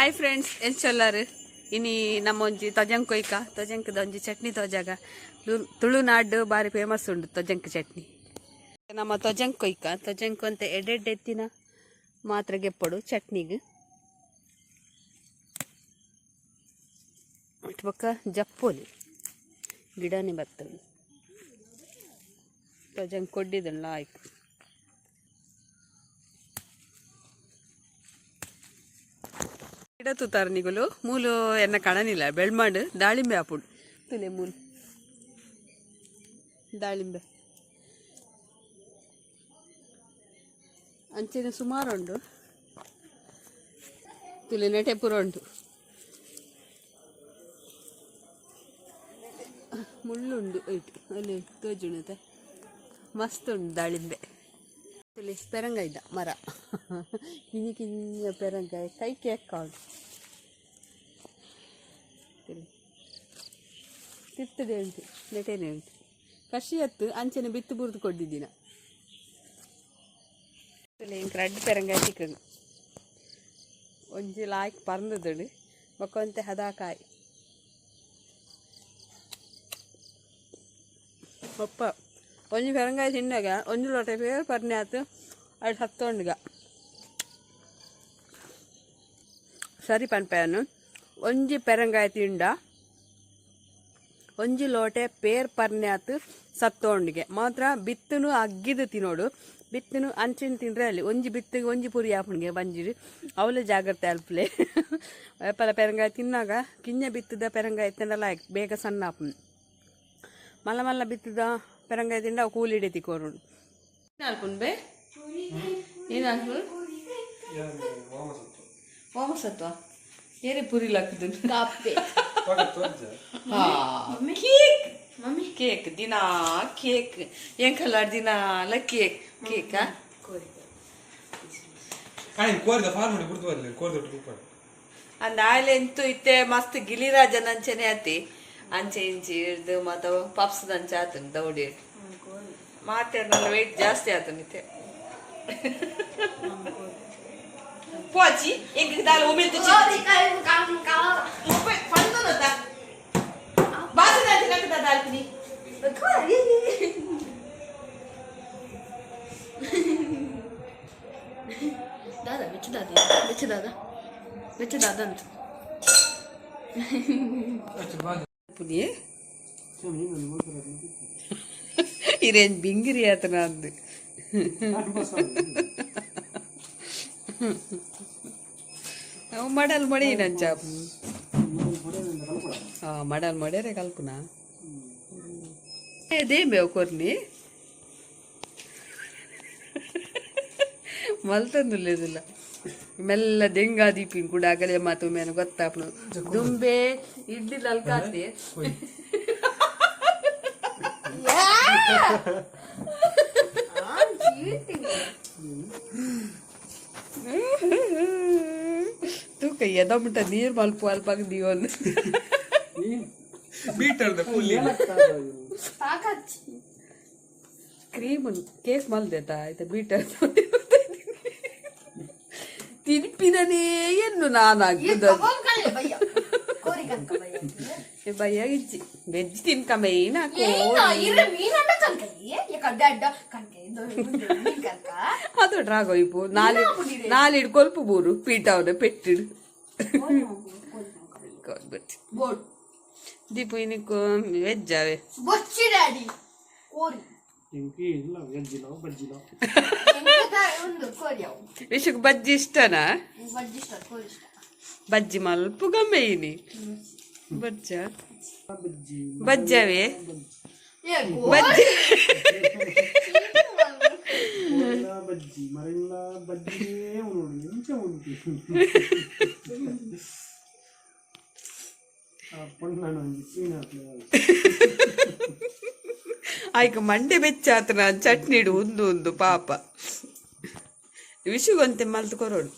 Hi friends ಎಂಚೊಲ್ಲಾರು ಇನಿ ನಮ್ಮೊಂಜಿ ತೊಜಂಕೊಯ್ಕ ತೊಜಂಕದ ಒಂಜಿ ಚಟ್ನಿ ತೋಜಾಗ ತುಳುನಾಡು ಬಾರಿ ಫೇಮಸ್ ಉಂಡು ತೊಜಂಕ್ ಚಟ್ನಿ. ನಮ್ಮ ತೊಜಂಕೊಯ್ಕ ತೊಜಂಕು ಅಂತ ಎಡ್ಡೆತ್ತಿನ ಮಾತ್ರ ಗೆಪ್ಪಡು ಚಟ್ನಿಗೆ ಇಟ್ ಪಕ್ಕ ಜಪ್ಪೋಲಿ ಗಿಡನೇ ಬರ್ತದೆ ತೊಜಂಕ್ ಕೊಡ್ಡಿದಲ್ಲ ಆಯ್ತು. ಗಿಡ ತೂತಾರ ನಿಗುಲು ಮೂಲು ಎನ್ನ ಕಣನಿಲ್ಲ ಬೆಳ್ಮಾಡು ದಾಳಿಂಬೆ ಹಾಪುಡು ತುಲೆ ಮೂಲು ದಾಳಿಂಬೆ ಅಂಚಿನ ಸುಮಾರು ಉಂಡು ತುಲೆ ನೆಟೆ ಪುರ ಉಂಟು ಮುಳ್ಳುಂಡು ಇಟ್ಟು ಅಲ್ಲಿ ತೋಜುಣತೆ ಮಸ್ತ್ ಉಂಟು ದಾಳಿಂಬೆ. ತುಲೆ ಪೆರಂಗಾಯಿ ಇದ್ದ ಮರ ಕಿಂಜಿ ಕಿಂಜ ಪೆರಂಗಾಯಿ ಕೈ ಕೇಕ್ಕಾಡು ತಿರ್ತದೆ ಉಂಟು ನೆಟೇನೆ ಉಂಟು ಕಷಿ ಹತ್ತು ಅಂಚನೆ ಬಿತ್ತು ಬುರ್ದು ಕೊಟ್ಟಿದ್ದೀನ ಇಂಕ ರಡ್ಡು ಪೆರಂಗಾಯಿ ಚಿಕ್ಕದು ಒಂಜಿ ಲಾಯ್ಕ್ ಪರ್ನದುಡು ಬೊಕ್ಕೊಂತೆ ಹದಾಕಾಯಿ ಒಪ್ಪ ಒಂಜಿ ಪೆರಂಗಾಯಿ ತಿನ್ನಾಗ ಒಂಜಿ ಲೋಟ ಪೇರು ಪರ್ನೆ ಆತು ಅದು ಹತ್ತೊಂಡುಗ ಸರಿ ಪನ್ಪೆಯನ್ನು ಒಂಜಿ ಪೆರಂಗಾಯಿ ತಿಂಡ ಒಂಜಿ ಲೋಟೆ ಪೇರ್ ಪರ್ನೆ ಆತು ಸತ್ತೊಂಡಿಗೆ ಮಾತ್ರ ಬಿತ್ತನು ಅಗ್ಗಿದು ತಿನ್ನೋಡು ಬಿತ್ತನು ಅಂಚಿನ ತಿಂದ್ರೆ ಅಲ್ಲಿ ಒಂಜಿ ಬಿತ್ತಿಗೆ ಒಂಜಿ ಪುರಿ ಆಪಣಿಗೆ ಬಂಜಿರಿ ಅವಳು ಜಾಗ್ರತೆ ಅಲ್ಪಲೆ ಎಪ್ಪಲ ಪೆರಂಗಾಯಿ ತಿನ್ನಾಗ ಕಿಂಜ ಬಿತ್ತದ ಪೆರಂಗಾಯಿ ತಿನ್ನಲ್ಲ ಬೇಗ ಸಣ್ಣ ಆಪಣಿ ಮಲ್ಲ ಮಲ್ಲ ಬಿತ್ತದ ಪೆರಂಗಾಯಿ ತಿಂಡ ಅವು ಕೂಲಿಡೆ ತಿಕ್ಕೋರು ಅಲ್ಪುನ್ ಬೇ ಏನಾಗ್ಲು ಓಮಸತ್ವ ಏರಿ ಪುರಿ ಲಾಕ್ದು ಕೇಕ್ ದಿನ ಕೇಕ್ ಏನ್ ಕಲರ್ ದಿನ ಅಲ್ಲ ಕೇಕ್ ಕೇಕಾ ಅಂದ ಆಯ್ಲೆ ಎಂತು ಇತ್ತೆ ಮಸ್ತ್ ಗಿಲಿರಾಜನ್ ಅಂಚೆನೆ ಆತಿ ಅಂಚೆ ಇಂಚಿ ಹಿಡ್ದು ಮತ್ತ ಪಪ್ಸ್ ಅಂಚೆ ಆತನ್ ದೌಡಿ ಮಾತಾಡ ವೆಯ್ಟ್ ಜಾಸ್ತಿ ಆತನಿತ್ತೆ Poci, yang kita lalu umil tu cik. Pandu nota. Bahasa nanti nak kita dalam ni. Dada, betul dada, betul dada, betul dada tu. Punya? Iren bingiri ya tenang. ಮಡಲ್ ಮಡಿ ನಂಚ ಮಡಲ್ ಮಡ್ಯಾರೆ ಕಲ್ಪನಾ ದೇಂಬೇವು ಕೊರ್ನಿ ಮಲ್ತಂದುಲ್ಲೇದಿಲ್ಲ ಮೆಲ್ಲ ದೆಂಗಾ ದೀಪಿನ್ ಕೂಡ ಆಗಲೇ ಮಾತು ಮೇನು ಗೊತ್ತಾಪನು ದುಂಬೆ ಇಡ್ಲಿ ಅಲ್ಕಾತೆ तू कही है मिटा नीर मल्पु अल्पाग दियोन बीटर द फुल्ली क्रीम केस मल देता है तो बीटर ತಿನ್ಪಿದನೇ ಏನು ನಾನಾಗ್ತದ ಭಯ್ಯ ಇಜ್ಜಿ ವೆಜ್ ತಿನ್ಕಂಬೆ ಅದು ಡ್ರಾಗೋ ಇಪ್ಪು ನಾಲಿಡ್ ಕೊಲ್ಪು ಬೂರು ಪೀಟವ್ರೆ ಪೆಟ್ಟಿಡು ದೀಪು ಇನಿಕ್ಕು ವೆಜ್ ಅವೆ ವಿಷಕ್ ಬಜ್ಜಿ ಇಷ್ಟನಾ ಬಜ್ಜಿ ಮಲ್ಪು ಗಮ್ಮೆ ಇನಿ ಬಜ್ಜ ಬಜ್ಜವೇ ಬಜ್ಜಿ ಆಯ್ಕ ಮಂಡೆ ಬೆಚ್ಚಾತ ನಾನು ಚಟ್ನಿಡು ಒಂದು ಪಾಪ ವಿಷುಗಂತೆ ಮಲ್ತು ಕೊರೋಡು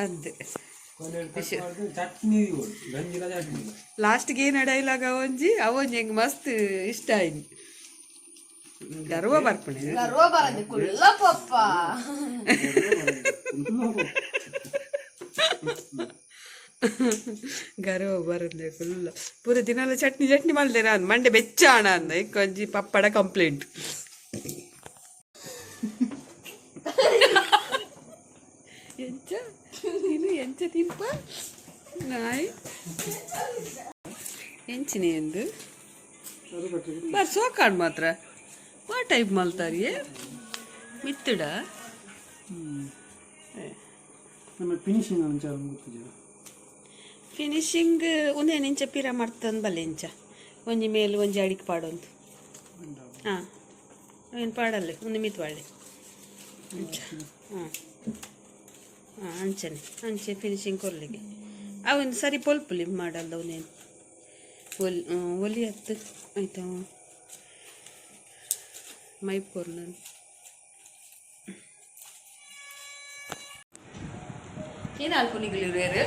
ಅಂತೆ ಲಾಸ್ಟ್ಗೆ ಏನ ಡೈಲಾಗ್ ಅವೊಂಜಿ ಹೆಂಗ್ ಮಸ್ತ್ ಇಷ್ಟ ಆಯ್ತು ಗರ್ವ ಬರ್ಪಣೆ ಗರ್ವ ಬರದೆ ಕುಲ್ಲ ಪಪ್ಪ ಗರ್ವ ಬರುತ್ತೆ ಫುಲ್ ಪೂರ ದಿನ ಚಟ್ನಿ ಚಟ್ನಿ ಮಾಡಿದೆ ನಾನು ಮಂಡೆ ಬೆಚ್ಚಾಣ ಅಂದ ಕೊಂಚಿ ಪಪ್ಪಡ ಕಂಪ್ಲೇಂಟ್ ಎಂಚ ನೀನು ಎಂಚ ತಿನ್ಪ ನಾಯಿ ಎಂಚಿನಿ ಎಂದು ಬರ್ ಸೋಕಾಡ್ ಮಾತ್ರ ಆ ಟೈಪ್ ಮಲ್ತಾರಿಯೇ ಮಿತ್ತಡ ಫಿನಿಶಿಂಗ್ ಒಂದೇ ಇಂಚ ಪಿರ ಮಾಡ್ತಂದು ಬಲ್ಲೆ ಇಂಚ ಒಂಜಿ ಮೇಲು ಒಂಜಿ ಅಡಿಗೆ ಪಾಡೊಂದು ಹಾಂ ಏನು ಪಾಡಲ್ಲ ಒಂದು ಮಿತ್ ಬಾಳೆ ಅಂಚ ಹಾಂ ಹಾಂ ಅಂಚನೆ ಅಂಚೆ ಫಿನಿಶಿಂಗ್ ಕೊರ್ಲಿಗೆ ಅವನು ಸರಿ ಪೊಲ್ಪುಲಿ ಮಾಡಲ್ಲ ಅವನೇನು ಒಲಿ ಹತ್ತು ಆಯ್ತಾ ಮೈಪ್ ಕೊರ್ ನಾನು ಏನು ಅಲ್ಪನಿಗಳು ಬೇರೆ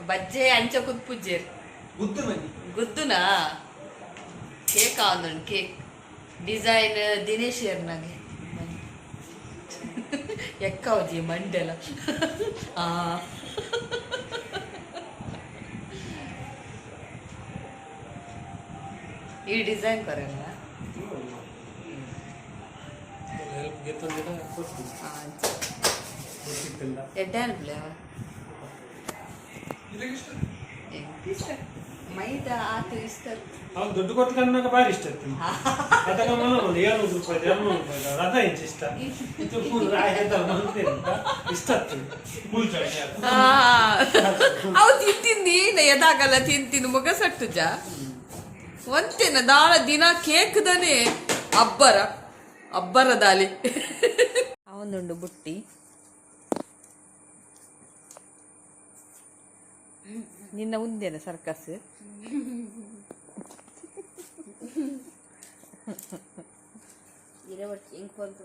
ಬಜ್ಜೆ ಅಂಚ ಕುದ್ ಪೂಜೆ ಗುದ್ದುನಾ ಕೇಕ್ ಆಂದಣ್ಣ ಕೇಕ್ ಡಿಸೈನ್ ದಿನೇಶ್ ನಂಗೆ ಎಕ್ಕವಜಿ ಮಂಡೆಲ ಈ ಡಿಸೈನ್ ಕರೆಲ್ಲ ಎಡ್ಡಾನ್ಪ್ಲೆ ಮೈದಾ ಆತು ಇಷ್ಟ ದೊಡ್ಡ ಕೊಟ್ಟ ಬಾರಿ ಇಷ್ಟ ರಥ ಇಷ್ಟ ಅವು ತಿಂತೀನಿ ಎದಾಗಲ್ಲ ತಿಂತೀನಿ ಮುಗ ಸಟ್ಟುಜ ಒಂತೇನ ದಾಳ ದಿನ ಕೇಕ್ದನೆ ಅಬ್ಬರ ದಾಲಿ ಅವನೊಂದು ಬುಟ್ಟಿ ನಿನ್ನ ಉಂದೇನ ಸರ್ಕಸ್ ಇರವರ್ತಿ ಹೆಂಗ್ ಬಂತು